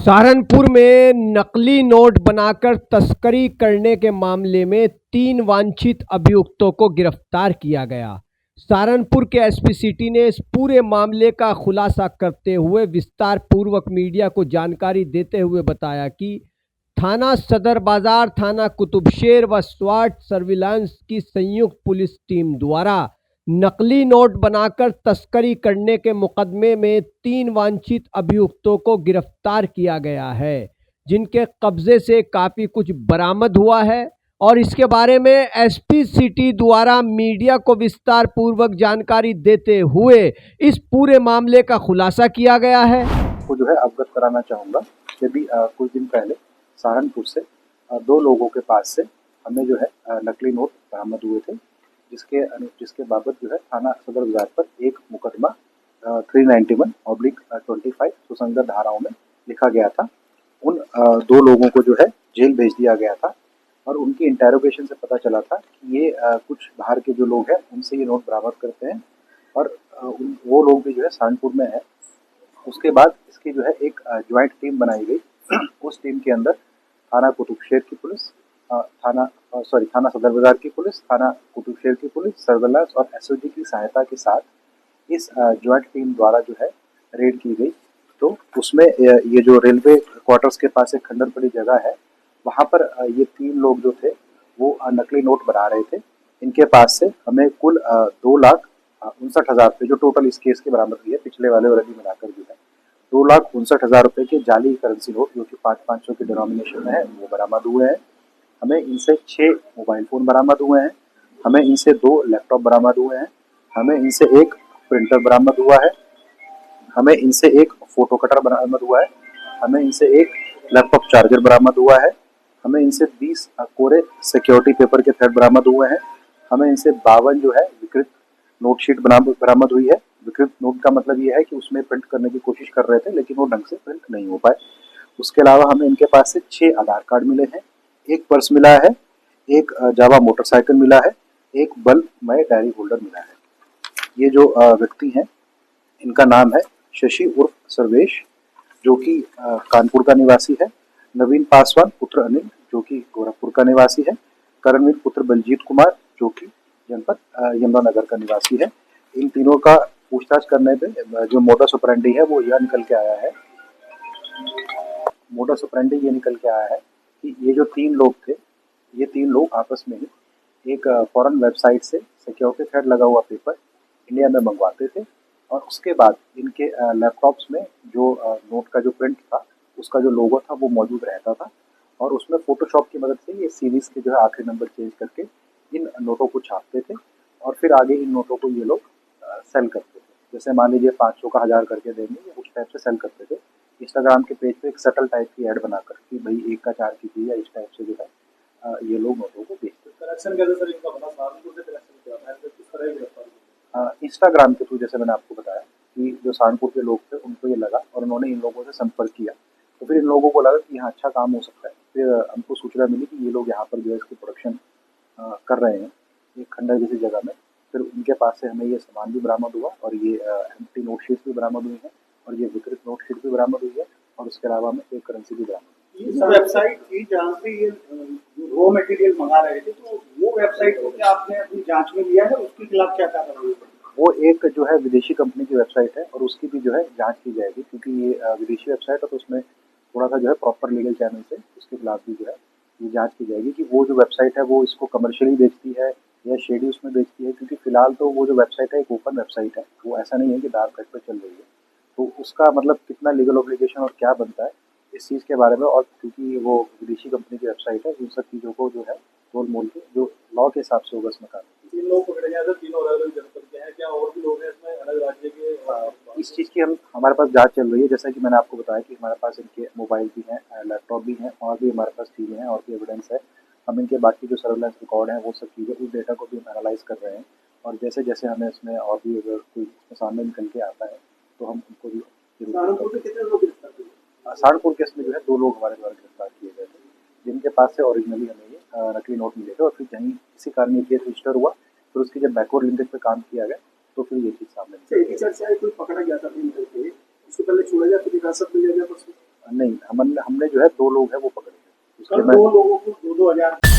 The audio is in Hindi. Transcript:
सहारनपुर में नकली नोट बनाकर तस्करी करने के मामले में 3 वांछित अभियुक्तों को गिरफ्तार किया गया। सहारनपुर के एसपी सिटी ने इस पूरे मामले का खुलासा करते हुए विस्तार पूर्वक मीडिया को जानकारी देते हुए बताया कि थाना सदर बाजार, थाना कुतुबशेर व स्वाट सर्विलांस की संयुक्त पुलिस टीम द्वारा नकली नोट बनाकर तस्करी करने के मुकदमे में 3 वांछित अभियुक्तों को गिरफ्तार किया गया है, जिनके कब्जे से काफी कुछ बरामद हुआ है और इसके बारे में एसपी सिटी द्वारा मीडिया को विस्तार पूर्वक जानकारी देते हुए इस पूरे मामले का खुलासा किया गया है। को जो है अवगत कराना चाहूँगा कि भी कुछ दिन पहले सहारनपुर से 2 लोगों के पास से हमें जो है नकली नोट बरामद हुए थे, जिसके बाबत जो है थाना सदर बाजार पर एक मुकदमा 391/25 सुसंगत धाराओं में लिखा गया था। उन 2 लोगों को जो है जेल भेज दिया गया था और उनकी इंटेरोगेशन से पता चला था कि ये कुछ बाहर के जो लोग हैं उनसे ये नोट बरामद करते हैं और वो लोग भी जो है सहारनपुर में है। उसके बाद इसकी जो है एक ज्वाइंट टीम बनाई गई। उस टीम के अंदर थाना कुतुबशेर की पुलिस, थाना सदर बाजार की पुलिस, थाना कुतुबशेर की पुलिस, सर्विलांस और एसओजी की सहायता के साथ इस ज्वाइंट टीम द्वारा जो है रेड की गई। तो उसमें ये जो रेलवे क्वार्टर्स के पास एक खंडर पड़ी जगह है, वहाँ पर ये 3 लोग जो थे वो नकली नोट बना रहे थे। इनके पास से हमें कुल 2,59,000 रुपये जो टोटल इस केस के बरामद हुई है, पिछले वाले और अभी मिलाकर जो है 2,59,000 रुपये के जाली करेंसी नोट जो कि 500 के डिनोमिनेशन में है वो बरामद हुए हैं। हमें इनसे 6 मोबाइल फ़ोन बरामद हुए हैं। हमें इनसे 2 लैपटॉप बरामद हुए हैं। हमें इनसे एक प्रिंटर बरामद हुआ है। हमें इनसे एक फ़ोटो कटर बरामद हुआ है। हमें इनसे एक लैपटॉप चार्जर बरामद हुआ है। हमें इनसे 20 कोरे सिक्योरिटी पेपर के थ्रेड बरामद हुए हैं। हमें इनसे 52 जो है विकृत नोट शीट बरामद हुई है। विकृत नोट का मतलब ये है कि उसमें प्रिंट करने की कोशिश कर रहे थे लेकिन वो ढंग से प्रिंट नहीं हो पाए। उसके अलावा हमें इनके पास से 6 आधार कार्ड मिले हैं, एक पर्स मिला है, एक जावा मोटरसाइकिल मिला है, एक बल्बमय डायरी होल्डर मिला है। ये जो व्यक्ति हैं इनका नाम है शशि उर्फ सर्वेश, जो कि कानपुर का निवासी है, नवीन पासवान पुत्र अनिल जो कि गोरखपुर का निवासी है, करणवीर पुत्र बलजीत कुमार जो कि जनपद यमुनानगर का निवासी है। इन तीनों का पूछताछ करने पे जो मोडस ऑपरेंडी है वो यह निकल के आया है कि ये जो 3 लोग थे, ये 3 लोग आपस में ही एक फॉरेन वेबसाइट से सिक्योरिटी थ्रेड लगा हुआ पेपर इंडिया में मंगवाते थे और उसके बाद इनके लैपटॉप्स में जो नोट का जो प्रिंट था उसका जो लोगो था वो मौजूद रहता था और उसमें फ़ोटोशॉप की मदद से ये सीरीज़ के जो है आखिरी नंबर चेंज करके इन नोटों को छापते थे और फिर आगे इन नोटों को ये लोग सेल करते थे। जैसे मान लीजिए 500 का 1000 करके देंगे, ये उस टाइप से सेल करते थे। इंस्टाग्राम के पेज पे एक सटल टाइप की ऐड बनाकर कि भाई 1 का 4 कीजिए या इस टाइप से जो है ये लोग नोटों को बेचते थे। कलेक्शन कैसे सर इनका बना, सहारनपुर से कलेक्शन किया था, किस तरह की गिरफ्तारी? इंस्टाग्राम के थ्रू जैसे मैंने आपको बताया कि जो सहारनपुर के लोग थे उनको ये लगा और उन्होंने इन लोगों से संपर्क किया, तो फिर इन लोगों को लगा कि यहाँ अच्छा काम हो सकता है। फिर हमको सूचना मिली कि ये लोग यहाँ पर जो है इसकी प्रोडक्शन कर रहे हैं एक खंडर जैसी जगह में। फिर उनके पास से हमें ये सामान भी बरामद हुआ और ये एम्प्टी नोट शीट भी बरामद हुई है और ये विकृत नोट शीट भी बरामद हुई है और उसके अलावा हमें एक करेंसी भी बरामद हुई। ये वेबसाइट थी जहाँ से ये रॉ मटेरियल मंगा रहे थे, तो वो वेबसाइट को क्या आपने अपनी जांच में लिया है, उसके खिलाफ क्या कार्रवाई हुई? वो एक जो है विदेशी कंपनी की वेबसाइट है और उसकी भी जो है जांच की जाएगी, क्योंकि ये विदेशी वेबसाइट है तो उसमें थोड़ा सा जो है प्रॉपर लीगल चैनल से उसके खिलाफ भी जो है ये जांच की जाएगी कि वो जो वेबसाइट है वो इसको कमर्शियली बेचती है या शेडी उसमें बेचती है। क्योंकि फिलहाल तो वो जो वेबसाइट है एक ओपन वेबसाइट है, वो ऐसा नहीं है कि डार्क वेब पर चल रही है। तो उसका मतलब कितना लीगल ऑब्लिगेशन और क्या बनता है इस चीज़ के बारे में, और क्योंकि वो विदेशी कंपनी की वेबसाइट है, उन सब चीज़ों को जो है गोल मोल के जो लॉ के हिसाब से होगा उसमें काम। 3 लोग पकड़े गए थे, तीनों अलग-अलग जनपद के हैं, क्या और भी लोग हैं इसमें अलग राज्य के? इस चीज़ की हमारे पास जांच चल रही है। जैसा कि मैंने आपको बताया कि हमारे पास इनके मोबाइल भी हैं, लैपटॉप भी हैं और भी हमारे पास चीज़ें हैं और भी एविडेंस है। हम इनके बाकी जो सर्विलांस रिकॉर्ड हैं वो सब चीज़ें, उस डेटा को भी हम एनालाइज़ कर रहे हैं और जैसे-जैसे हमें इसमें और भी अगर कोई सामने निकल के आता है तो हम उनको भी सहारनपुर के कितने लोग गिरफ्तार हुए? सहारनपुर केस में जो है 2 लोग हमारे द्वारा गिरफ्तार किए गए थे, जिनके पास से ओरिजिनली हमें ये नकली नोट मिले थे और फिर कहीं इसी कारण ये केस रजिस्टर हुआ। फिर उसकी जब बैकवर्ड लिंकेज पे काम किया गया तो फिर ये चीज़ सामने एक ही चर्चा है, कोई पकड़ा गया था निकल के, उसको पहले छोड़ा गया, फिर हिरासत में लिया गया, नहीं, हमने जो है 2 लोग हैं वो पकड़े हैं। कल 2 लोगों को 2-2 हजार